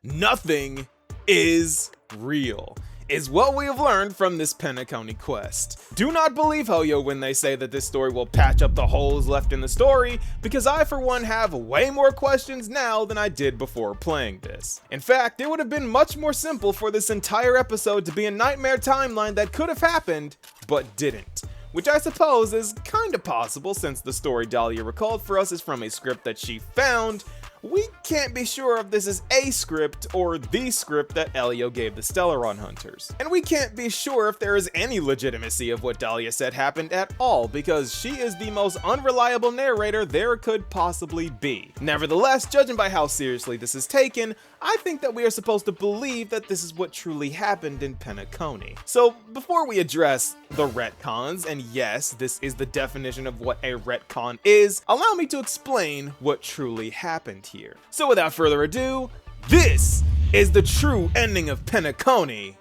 nothing is real, is what we have learned from this Penacony quest. Do not believe Hoyo when they say that this story will patch up the holes left in the story, because I for one have way more questions now than I did before playing this. In fact, it would have been much more simple for this entire episode to be a nightmare timeline that could have happened, but didn't. Which I suppose is kinda possible since the story Dahlia recalled for us is from a script that she found. We can't be sure if this is a script or the script that Elio gave the Stellaron Hunters. And we can't be sure if there is any legitimacy of what Dahlia said happened at all, because she is the most unreliable narrator there could possibly be. Nevertheless, judging by how seriously this is taken, I think that we are supposed to believe that this is what truly happened in Penacony. So before we address the retcons, and yes, this is the definition of what a retcon is, allow me to explain what truly happened here. So without further ado, this is the true ending of Penacony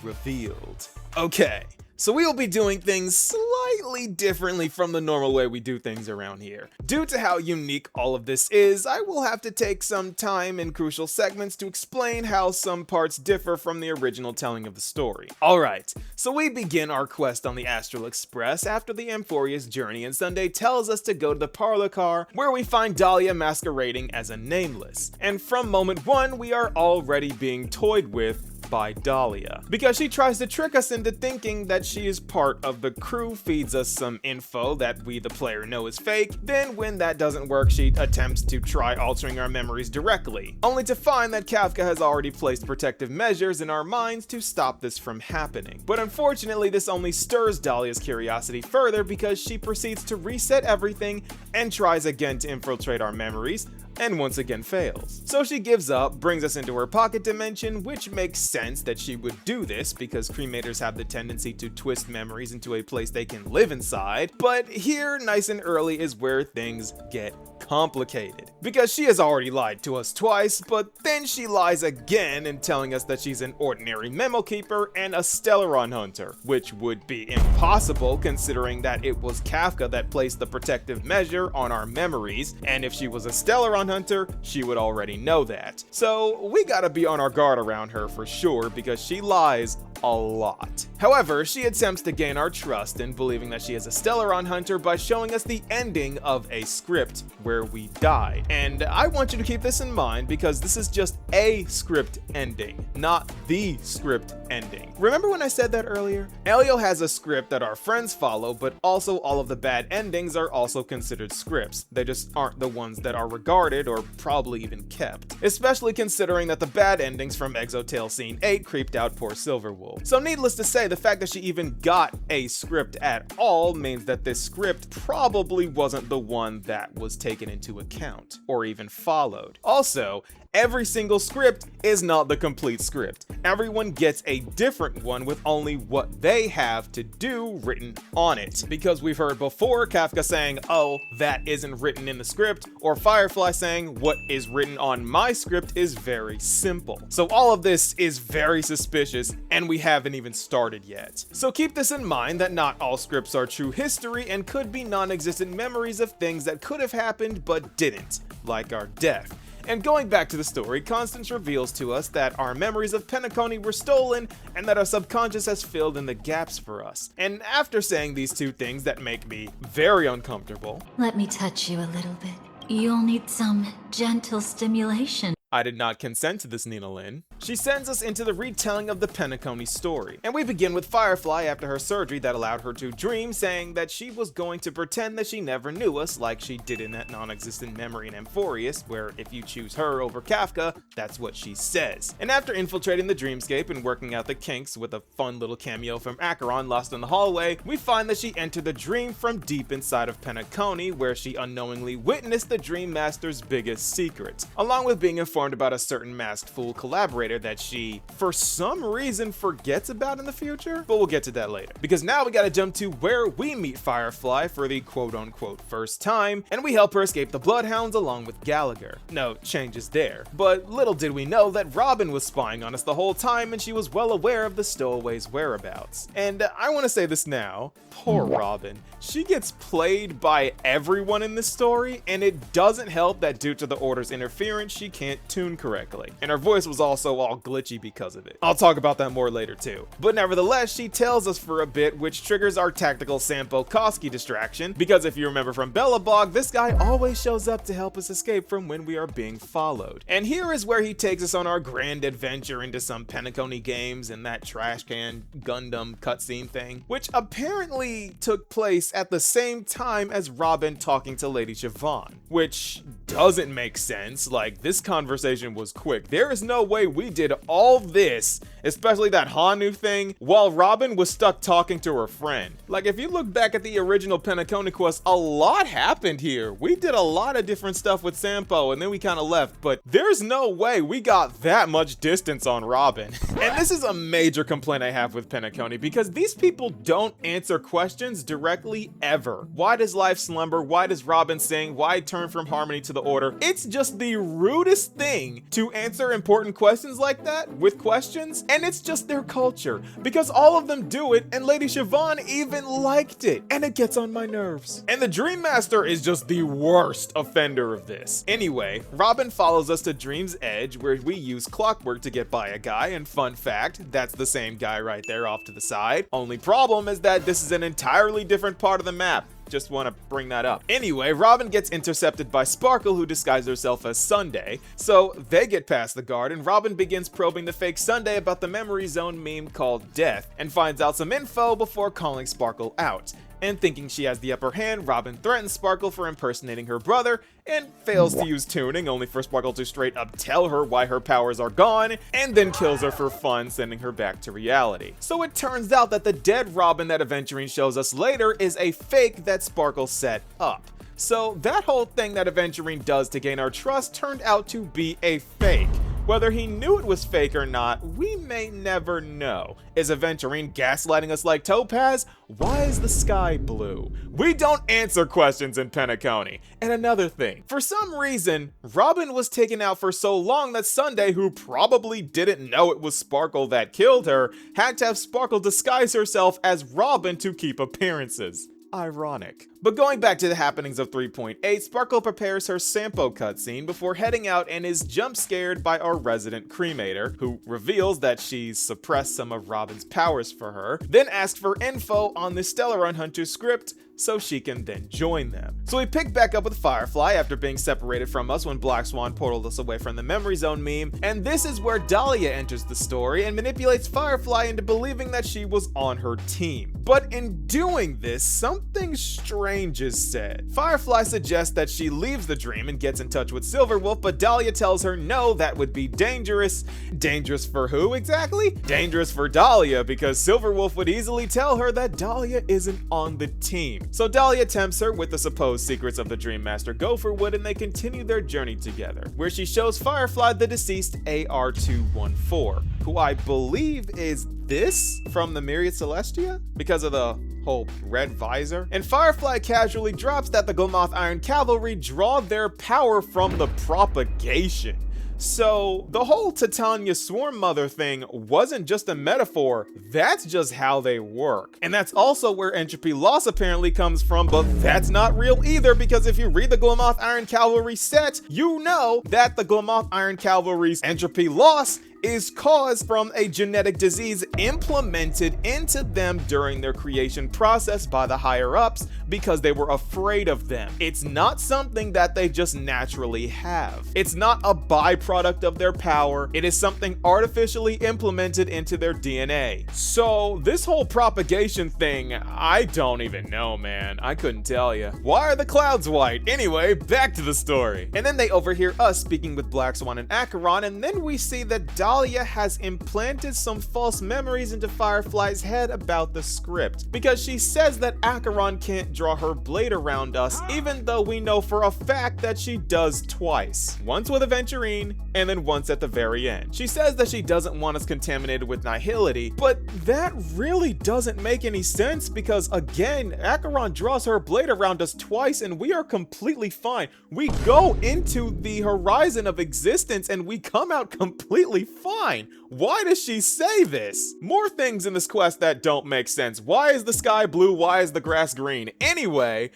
revealed. Okay, so we will be doing things slightly differently from the normal way we do things around here. Due to how unique all of this is, I will have to take some time in crucial segments to explain how some parts differ from the original telling of the story. Alright, so we begin our quest on the Astral Express after the Amphorius journey, and Sunday tells us to go to the parlor car where we find Dahlia masquerading as a Nameless. And from moment one, we are already being toyed with by Dahlia, because she tries to trick us into thinking that she is part of the crew, feeds us some info that we the player know is fake, then when that doesn't work she attempts to try altering our memories directly, only to find that Kafka has already placed protective measures in our minds to stop this from happening. But unfortunately this only stirs Dahlia's curiosity further, because she proceeds to reset everything and tries again to infiltrate our memories, and once again fails. So she gives up, brings us into her pocket dimension, which makes sense that she would do this because cremators have the tendency to twist memories into a place they can live inside. But here, nice and early, is where things get complicated, because she has already lied to us twice, but then she lies again in telling us that she's an ordinary memo keeper and a Stellaron hunter, which would be impossible considering that it was Kafka that placed the protective measure on our memories, and if she was a Stellaron hunter, she would already know that. So we gotta be on our guard around her for sure, because she lies a lot. However, she attempts to gain our trust in believing that she is a Stellaron hunter by showing us the ending of a script where we died. And I want you to keep this in mind, because this is just a script ending, not the script ending. Remember when I said that earlier? Elio has a script that our friends follow, but also all of the bad endings are also considered scripts. They just aren't the ones that are regarded or probably even kept. Especially considering that the bad endings from Exotale Scene 8 creeped out poor Silverwool. So needless to say, the fact that she even got a script at all means that this script probably wasn't the one that was taken into account, or even followed. Also, every single script is not the complete script. Everyone gets a different one with only what they have to do written on it. Because we've heard before Kafka saying, oh, that isn't written in the script, or Firefly saying, what is written on my script is very simple. So all of this is very suspicious, and we haven't even started yet. So keep this in mind, that not all scripts are true history and could be non-existent memories of things that could have happened but didn't, like our death. And going back to the story, Constance reveals to us that our memories of Penacony were stolen and that our subconscious has filled in the gaps for us. And after saying these two things that make me very uncomfortable, let me touch you a little bit. You'll need some gentle stimulation. I did not consent to this, Nina Lynn. She sends us into the retelling of the Penacony story. And we begin with Firefly after her surgery that allowed her to dream, saying that she was going to pretend that she never knew us like she did in that non-existent memory in Amphorius, where if you choose her over Kafka, that's what she says. And after infiltrating the dreamscape and working out the kinks with a fun little cameo from Acheron lost in the hallway, we find that she entered the dream from deep inside of Penacony, where she unknowingly witnessed the Dream Master's biggest secret, along with being informed about a certain masked fool collaborator that she, for some reason, forgets about in the future, but we'll get to that later. Because now we gotta jump to where we meet Firefly for the quote-unquote first time, and we help her escape the Bloodhounds along with Gallagher. No changes there, but little did we know that Robin was spying on us the whole time, and she was well aware of the stowaways' whereabouts. And I want to say this now, poor Robin. She gets played by everyone in this story, and it doesn't help that due to the Order's interference, she can't tune correctly, and her voice was also all glitchy because of it. I'll talk about that more later too. But nevertheless, she tells us for a bit, which triggers our tactical Sampo Koski distraction, because if you remember from Belobog, this guy always shows up to help us escape from when we are being followed. And here is where he takes us on our grand adventure into some Penacony games and that trash can Gundam cutscene thing, which apparently took place at the same time as Robin talking to Lady Siobhan, which doesn't make sense. Like, this conversation was quick. There is no way we did all this, especially that Hanu thing, while Robin was stuck talking to her friend. Like, if you look back at the original Penacony quest, a lot happened here. We did a lot of different stuff with Sampo, and then we kind of left, but there's no way we got that much distance on Robin. And this is a major complaint I have with Penacony, because these people don't answer questions directly ever. Why does life slumber? Why does Robin sing? Why turn from harmony to the order? It's just the rudest thing to answer important questions like that with questions, and it's just their culture, because all of them do it, and Lady Siobhan even liked it, and it gets on my nerves. And the Dream Master is just the worst offender of this. Anyway, Robin follows us to Dream's Edge, where we use clockwork to get by a guy, and fun fact, that's the same guy right there off to the side. Only problem is that this is an entirely different part of the map. Just want to bring that up. Anyway, Robin gets intercepted by Sparkle, who disguised herself as Sunday, so they get past the guard, and Robin begins probing the fake Sunday about the memory zone meme called Death, and finds out some info before calling Sparkle out. And thinking she has the upper hand, Robin threatens Sparkle for impersonating her brother, and fails to use tuning, only for Sparkle to straight up tell her why her powers are gone, and then kills her for fun, sending her back to reality. So it turns out that the dead Robin that Aventurine shows us later is a fake that Sparkle set up. So that whole thing that Aventurine does to gain our trust turned out to be a fake. Whether he knew it was fake or not, we may never know. Is Aventurine gaslighting us like Topaz? Why is the sky blue? We don't answer questions in Penacony. And another thing, for some reason, Robin was taken out for so long that Sunday, who probably didn't know it was Sparkle that killed her, had to have Sparkle disguise herself as Robin to keep appearances. Ironic. But going back to the happenings of 3.8, Sparkle prepares her Sampo cutscene before heading out and is jump scared by our resident cremator, who reveals that she's suppressed some of Robin's powers for her, then asks for info on the Stellaron Hunter script so she can then join them. So we pick back up with Firefly after being separated from us when Black Swan portaled us away from the memory zone meme, and this is where Dahlia enters the story and manipulates Firefly into believing that she was on her team. But in doing this, something strange is said. Firefly suggests that she leaves the dream and gets in touch with Silverwolf, but Dahlia tells her no, that would be dangerous. Dangerous for who exactly? Dangerous for Dahlia, because Silverwolf would easily tell her that Dahlia isn't on the team. So Dahlia tempts her with the supposed secrets of the Dream Master Gopher would, and they continue their journey together, where she shows Firefly the deceased AR-214, who I believe is this from the Myriad Celestia, because of the whole red visor. And Firefly casually drops that the Glomoth Iron Cavalry draw their power from the propagation. So the whole Titania Swarm Mother thing wasn't just a metaphor, that's just how they work. And that's also where entropy loss apparently comes from, but that's not real either, because if you read the Glomoth Iron Cavalry set, you know that the Glomoth Iron Cavalry's entropy loss is caused from a genetic disease implemented into them during their creation process by the higher ups because they were afraid of them. It's not something that they just naturally have. It's not a byproduct of their power. It is something artificially implemented into their DNA. So this whole propagation thing, I don't even know, man. I couldn't tell you. Why are the clouds white? Anyway, back to the story. And then they overhear us speaking with Black Swan and Acheron, and then we see that Dahlia has implanted some false memories into Firefly's head about the script, because she says that Acheron can't draw her blade around us, even though we know for a fact that she does twice. Once with Aventurine, and then once at the very end. She says that she doesn't want us contaminated with nihility, but that really doesn't make any sense, because again, Acheron draws her blade around us twice and we are completely fine. We go into the horizon of existence and we come out completely fine. Why does she say this? More things in this quest that don't make sense. Why is the sky blue? Why is the grass green? Anyway,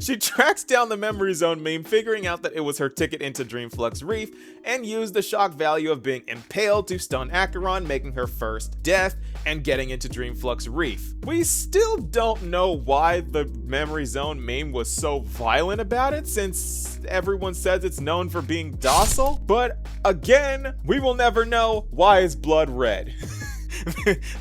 She tracks down the memory zone meme, figuring out that it was her ticket into Dreamflux Reef, and used the shock value of being impaled to stun Acheron, making her first death and getting into Dreamflux Reef. We still don't know why the memory zone meme was so violent about it, since everyone says it's known for being docile, but again, we will never know. Why is blood red?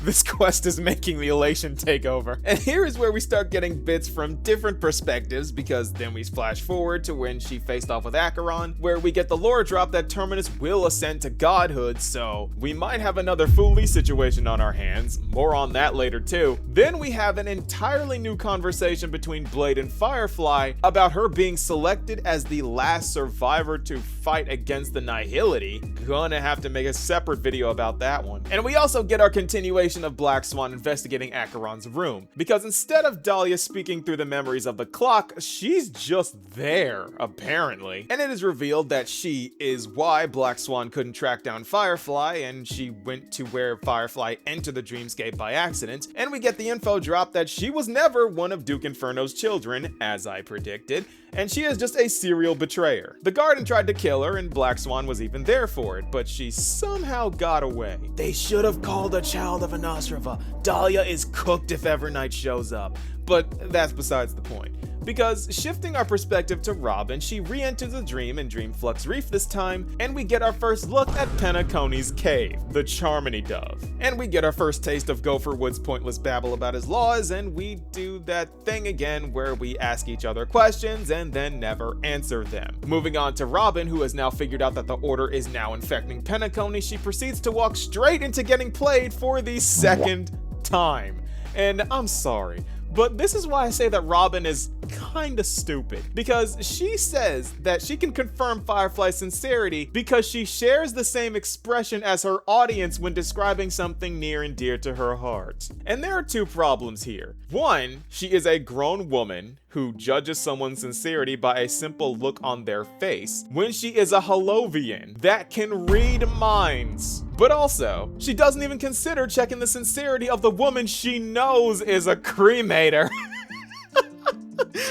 This quest is making the elation take over. And here is where we start getting bits from different perspectives, because then we flash forward to when she faced off with Acheron, where we get the lore drop that Terminus will ascend to godhood, so we might have another Fuli situation on our hands. More on that later too. Then we have an entirely new conversation between Blade and Firefly about her being selected as the last survivor to fight against the Nihility. Gonna have to make a separate video about that one. And we also get our continuation of Black Swan investigating Acheron's room, because instead of Dahlia speaking through the memories of the clock, she's just there, apparently. And it is revealed that she is why Black Swan couldn't track down Firefly, and she went to where Firefly entered the dreamscape by accident. And we get the info drop that she was never one of Duke Inferno's children, as I predicted, and she is just a serial betrayer. The Garden tried to kill her, and Black Swan was even there for it, but she somehow got away. They should have called a child of Anastrava. Dahlia is cooked if Evernight shows up. But that's besides the point. Because shifting our perspective to Robin, she re-enters the dream in Dreamflux Reef this time, and we get our first look at Penacony's cave, the Charmony Dove. And we get our first taste of Gopher Wood's pointless babble about his laws, and we do that thing again where we ask each other questions and then never answer them. Moving on to Robin, who has now figured out that the Order is now infecting Penacony, she proceeds to walk straight into getting played for the second time. And I'm sorry, but this is why I say that Robin is kinda stupid, because she says that she can confirm Firefly's sincerity because she shares the same expression as her audience when describing something near and dear to her heart. And there are two problems here. One, she is a grown woman who judges someone's sincerity by a simple look on their face, when she is a Holovian that can read minds. But also, she doesn't even consider checking the sincerity of the woman she knows is a cremator.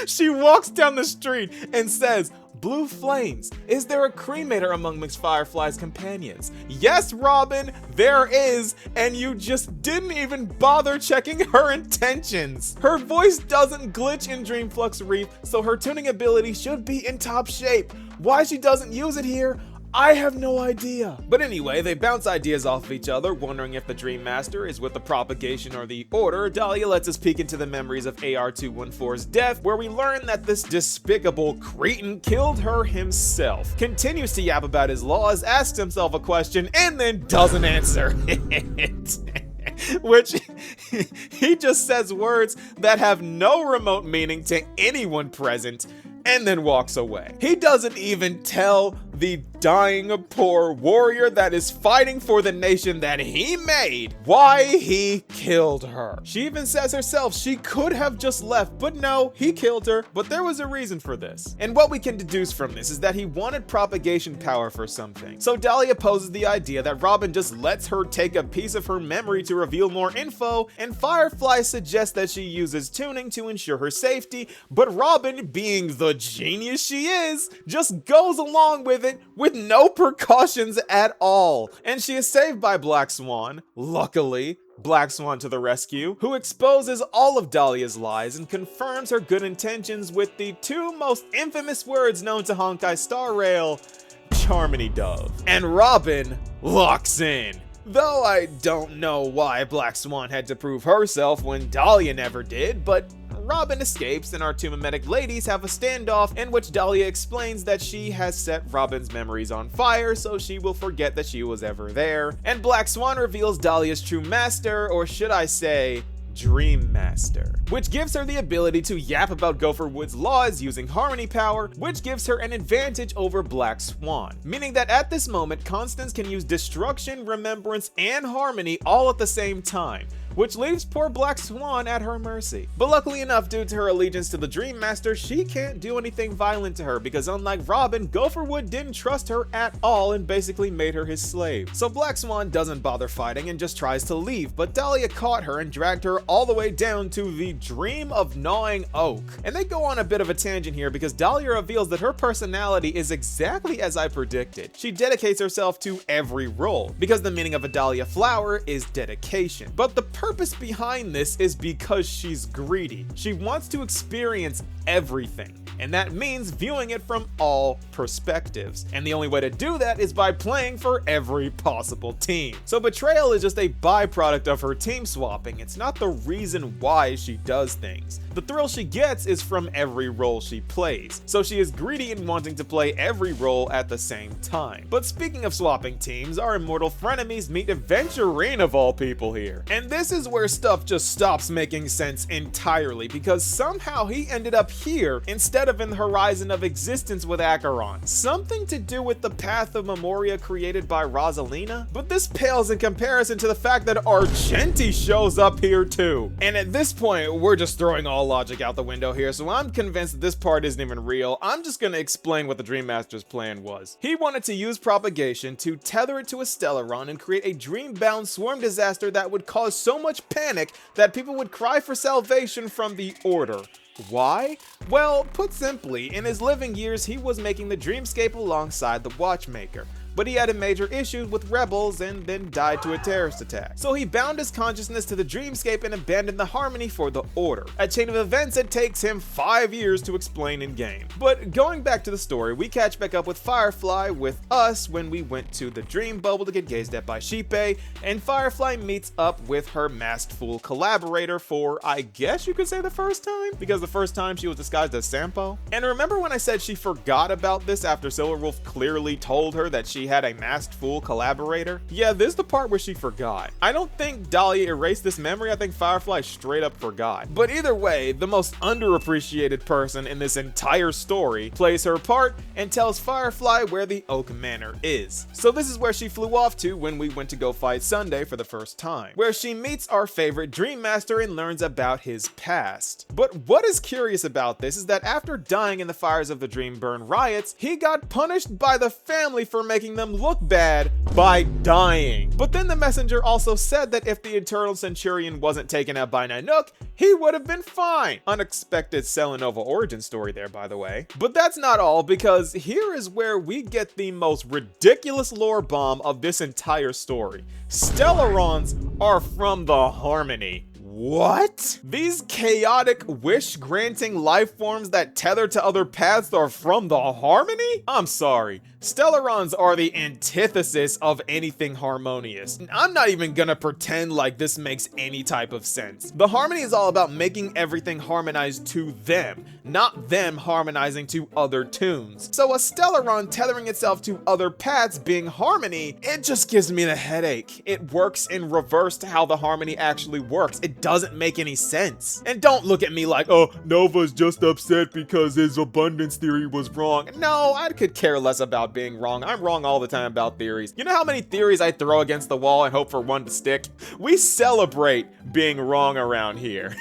She walks down the street and says, "Blue flames, is there a cremator among Miss Firefly's companions?" Yes, Robin, there is, and you just didn't even bother checking her intentions. Her voice doesn't glitch in Dreamflux Reef, so her tuning ability should be in top shape. Why she doesn't use it here, I have no idea. But anyway, they bounce ideas off of each other, wondering if the Dream Master is with the Propagation or the Order. Dahlia lets us peek into the memories of AR-214's death, where we learn that this despicable cretin killed her himself. Continues to yap about his laws, asks himself a question, and then doesn't answer it. Which, he just says words that have no remote meaning to anyone present, and then walks away. He doesn't even tell the dying poor warrior that is fighting for the nation that he made why he killed her. She even says herself she could have just left, but no, he killed her, but there was a reason for this. And what we can deduce from this is that he wanted propagation power for something. So Dahlia poses the idea that Robin just lets her take a piece of her memory to reveal more info, and Firefly suggests that she uses tuning to ensure her safety, but Robin, being the genius she is, just goes along with it with no precautions at all. And she is saved by Black Swan, luckily. Black Swan to the rescue, who exposes all of Dahlia's lies and confirms her good intentions with the two most infamous words known to Honkai Star Rail, Charmony Dove. And Robin locks in. Though I don't know why Black Swan had to prove herself when Dahlia never did, but Robin escapes and our two mimetic ladies have a standoff in which Dahlia explains that she has set Robin's memories on fire so she will forget that she was ever there. And Black Swan reveals Dahlia's true master, or should I say, Dream Master, which gives her the ability to yap about Gopher Wood's laws using harmony power, which gives her an advantage over Black Swan, meaning that at this moment, Constance can use destruction, remembrance, and harmony all at the same time, which leaves poor Black Swan at her mercy. But luckily enough, due to her allegiance to the Dream Master, she can't do anything violent to her because unlike Robin, Gopherwood didn't trust her at all and basically made her his slave. So Black Swan doesn't bother fighting and just tries to leave, but Dahlia caught her and dragged her all the way down to the Dream of Gnawing Oak. And they go on a bit of a tangent here because Dahlia reveals that her personality is exactly as I predicted. She dedicates herself to every role, because the meaning of a Dahlia flower is dedication. But the purpose behind this is because she's greedy. She wants to experience everything, and that means viewing it from all perspectives. And the only way to do that is by playing for every possible team. So betrayal is just a byproduct of her team swapping. It's not the reason why she does things. The thrill she gets is from every role she plays. So she is greedy in wanting to play every role at the same time. But speaking of swapping teams, our immortal frenemies meet Aventurine of all people here. And this is where stuff just stops making sense entirely, because somehow he ended up here instead of in the horizon of existence with Acheron. Something to do with the Path of Memoria created by Rosalina? But this pales in comparison to the fact that Argenti shows up here too. And at this point, we're just throwing all logic out the window here, so I'm convinced that this part isn't even real. I'm just gonna explain what the Dream Master's plan was. He wanted to use propagation to tether it to a Stellaron and create a dream-bound swarm disaster that would cause so much panic that people would cry for salvation from the Order. Why? Well, put simply, in his living years, he was making the dreamscape alongside the Watchmaker. But he had major issues with rebels and then died to a terrorist attack. So he bound his consciousness to the dreamscape and abandoned the Harmony for the Order. A chain of events that takes him 5 years to explain in game. But going back to the story, we catch back up with Firefly with us when we went to the Dream Bubble to get gazed at by Sheepei, and Firefly meets up with her masked fool collaborator for, I guess you could say, the first time? Because the first time she was disguised as Sampo. And remember when I said she forgot about this after Silverwolf clearly told her that she had a masked fool collaborator? Yeah, this is the part where she forgot. I don't think Dahlia erased this memory, I think Firefly straight up forgot. But either way, the most underappreciated person in this entire story plays her part and tells Firefly where the Oak Manor is. So this is where she flew off to when we went to go fight Sunday for the first time, where she meets our favorite Dream Master and learns about his past. But what is curious about this is that after dying in the fires of the Dreamburn riots, he got punished by the family for making them look bad by dying. But then the messenger also said that if the Eternal Centurion wasn't taken out by Nanook, he would have been fine. Unexpected Selenova origin story there, by the way. But that's not all, because here is where we get the most ridiculous lore bomb of this entire story. Stellarons are from the Harmony. What? These chaotic, wish-granting life forms that tether to other paths are from the Harmony? I'm sorry. Stellarons are the antithesis of anything harmonious. I'm not even gonna pretend like this makes any type of sense. The Harmony is all about making everything harmonized to them, not them harmonizing to other tunes. So a Stellaron tethering itself to other paths being Harmony, it just gives me the headache. It works in reverse to how the Harmony actually works. It doesn't make any sense. And don't look at me like, oh, Nova's just upset because his abundance theory was wrong. No, I could care less about being wrong. I'm wrong all the time about theories. You know how many theories I throw against the wall and hope for one to stick? We celebrate being wrong around here.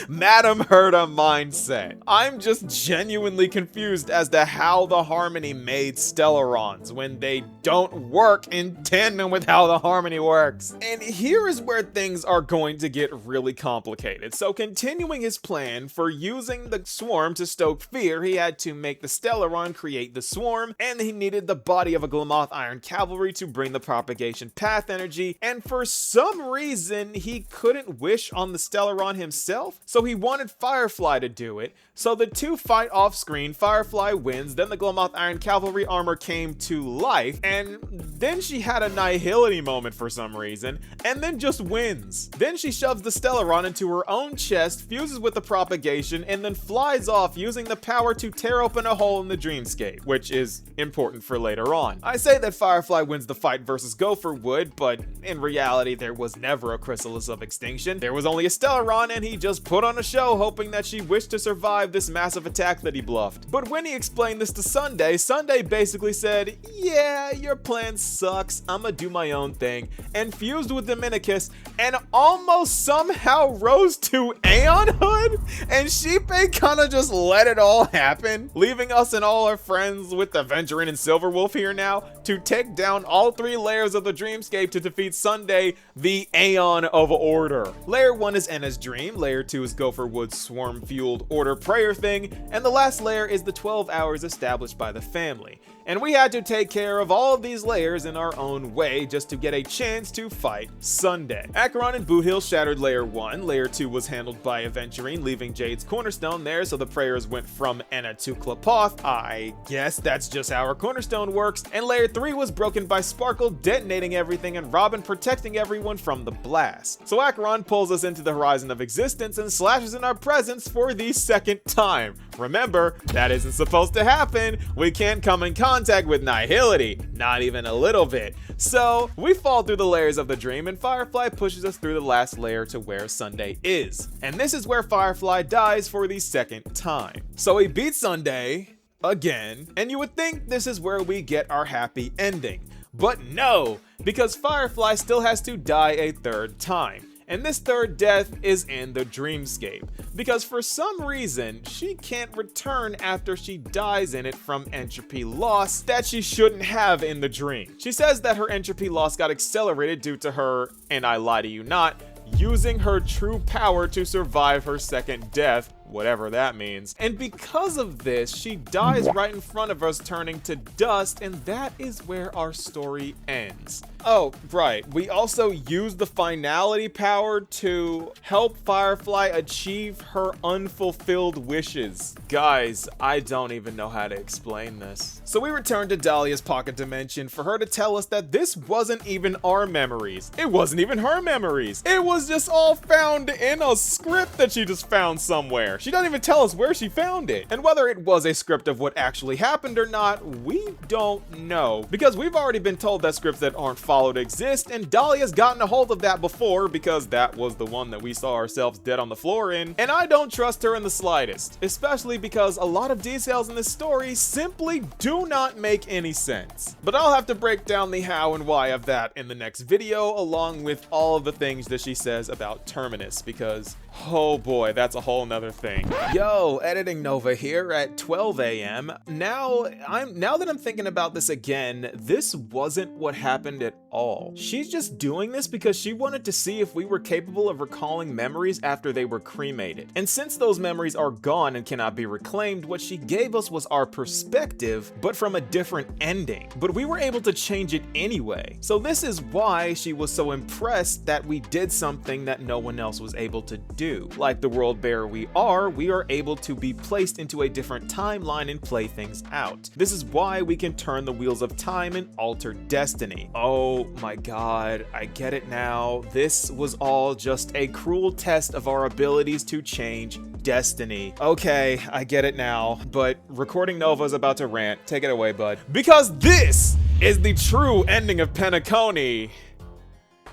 Madam Herda mindset. I'm just genuinely confused as to how the Harmony made Stellarons when they don't work in tandem with how the Harmony works. And here is where things are going to get really complicated. So continuing his plan for using the swarm to stoke fear, he had to make the Stellaron create the swarm, and he needed the body of a Glamoth Iron Cavalry to bring the propagation path energy, and for some reason he couldn't wish on the Stellaron himself. So he wanted Firefly to do it, so the two fight off screen. Firefly wins, then the Glamoth Iron Cavalry armor came to life, and then she had a Nihility moment for some reason, and then just wins. Then she shoves the Stellaron into her own chest, fuses with the propagation, and then flies off using the power to tear open a hole in the dreamscape, which is important for later on. I say that Firefly wins the fight versus Gopherwood, but in reality there was never a Chrysalis of Extinction. There was only a Stellaron, and he just put on a show hoping that she wished to survive this massive attack that he bluffed. But when he explained this to Sunday, Sunday basically said, yeah, your plan sucks, I'ma do my own thing, and fused with Dominicus and almost somehow rose to Aeonhood, and Sheepei kinda just let it all happen, leaving us and all our friends with Aventurin and Silverwolf here now to take down all 3 layers of the dreamscape to defeat Sunday, the Aeon of Order. Layer 1 is Enna's dream, layer 2 is Gopher Wood's swarm-fueled order prayer thing, and the last layer is the 12 hours established by the family. And we had to take care of all of these layers in our own way just to get a chance to fight Sunday. Acheron and Boot Hill shattered layer 1, layer 2 was handled by Aventurine, leaving Jade's cornerstone there, so the prayers went from Enna to Klapoth. I guess that's just how our cornerstone works. And layer 3 was broken by Sparkle detonating everything and Robin protecting everyone from the blast. So Acheron pulls us into the horizon of existence and slashes in our presence for the 2nd time. Remember, that isn't supposed to happen. We can't come in contact with Nihility, not even a little bit. So we fall through the layers of the dream and Firefly pushes us through the last layer to where Sunday is. And this is where Firefly dies for the 2nd time. So we beat Sunday again, and you would think this is where we get our happy ending. But no, because Firefly still has to die a 3rd time. And this 3rd death is in the dreamscape, because for some reason, she can't return after she dies in it from entropy loss that she shouldn't have in the dream. She says that her entropy loss got accelerated due to her, and I lie to you not, using her true power to survive her 2nd death, whatever that means. And because of this, she dies right in front of us, turning to dust, and that is where our story ends. Oh, right, we also use the finality power to help Firefly achieve her unfulfilled wishes. Guys, I don't even know how to explain this. So we return to Dahlia's pocket dimension for her to tell us that this wasn't even our memories. It wasn't even her memories. It was just all found in a script that she just found somewhere. She doesn't even tell us where she found it. And whether it was a script of what actually happened or not, we don't know. Because we've already been told that scripts that aren't followed exist, and Dahlia's gotten a hold of that before because that was the one that we saw ourselves dead on the floor in. And I don't trust her in the slightest, especially because a lot of details in this story simply do not make any sense. But I'll have to break down the how and why of that in the next video, along with all of the things that she says about Terminus, because oh boy, that's a whole nother thing. Yo, Editing Nova here at 12 a.m. Now that I'm thinking about this again, this wasn't what happened at all. She's just doing this because she wanted to see if we were capable of recalling memories after they were cremated. And since those memories are gone and cannot be reclaimed, what she gave us was our perspective, but from a different ending. But we were able to change it anyway. So this is why she was so impressed that we did something that no one else was able to do. Like the world bearer we are able to be placed into a different timeline and play things out. This is why we can turn the wheels of time and alter destiny. Oh my god, I get it now. This was all just a cruel test of our abilities to change destiny. Okay, I get it now, but Recording Nova is about to rant. Take it away, bud. Because this is the true ending of Penacony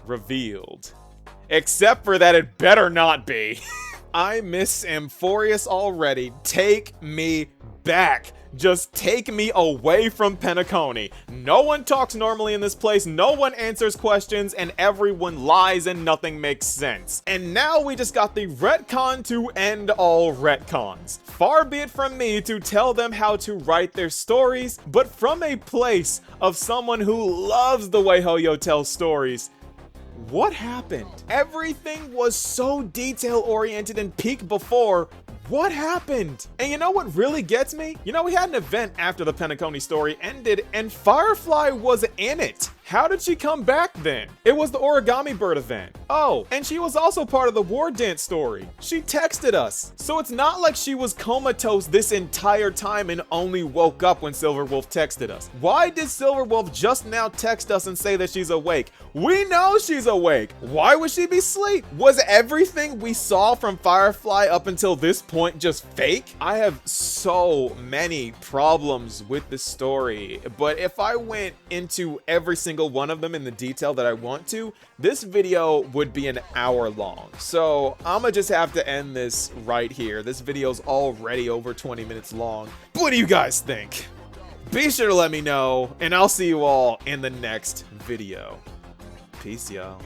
revealed. Except for that it better not be. I miss Amphorius already. Take me back. Just take me away from Penacony. No one talks normally in this place, no one answers questions, and everyone lies and nothing makes sense. And now we just got the retcon to end all retcons. Far be it from me to tell them how to write their stories, but from a place of someone who loves the way Hoyo tells stories, what happened? Everything was so detail-oriented and peak before. What happened? And you know what really gets me? You know, we had an event after the Penacony story ended, and Firefly was in it. How did she come back then? It was the Origami Bird event. Oh, and she was also part of the War Dance story. She texted us. So it's not like she was comatose this entire time and only woke up when Silverwolf texted us. Why did Silverwolf just now text us and say that she's awake? We know she's awake. Why would she be asleep? Was everything we saw from Firefly up until this point just fake? I have so many problems with this story, but if I went into every single single one of them in the detail that I want to, this video would be an hour long. So I'ma just have to end this right here. This video's already over 20 minutes long. What do you guys think? Be sure to let me know, and I'll see you all in the next video. Peace, y'all.